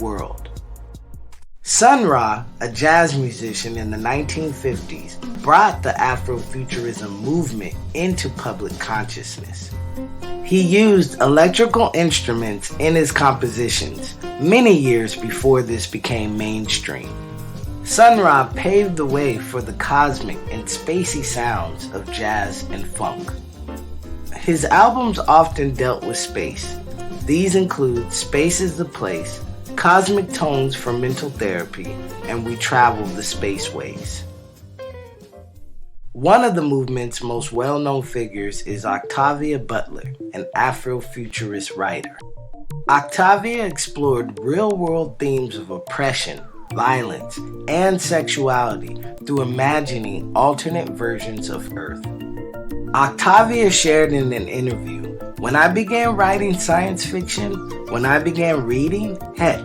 world. Sun Ra, a jazz musician in the 1950s, brought the Afrofuturism movement into public consciousness. He used electrical instruments in his compositions many years before this became mainstream. Sun Ra paved the way for the cosmic and spacey sounds of jazz and funk. His albums often dealt with space. These include Space is the Place, Cosmic Tones for Mental Therapy, and We Travel the Spaceways. One of the movement's most well-known figures is Octavia Butler, an Afrofuturist writer. Octavia explored real-world themes of oppression, violence, and sexuality through imagining alternate versions of Earth. Octavia shared in an interview, "When I began writing science fiction, when I began reading, heck,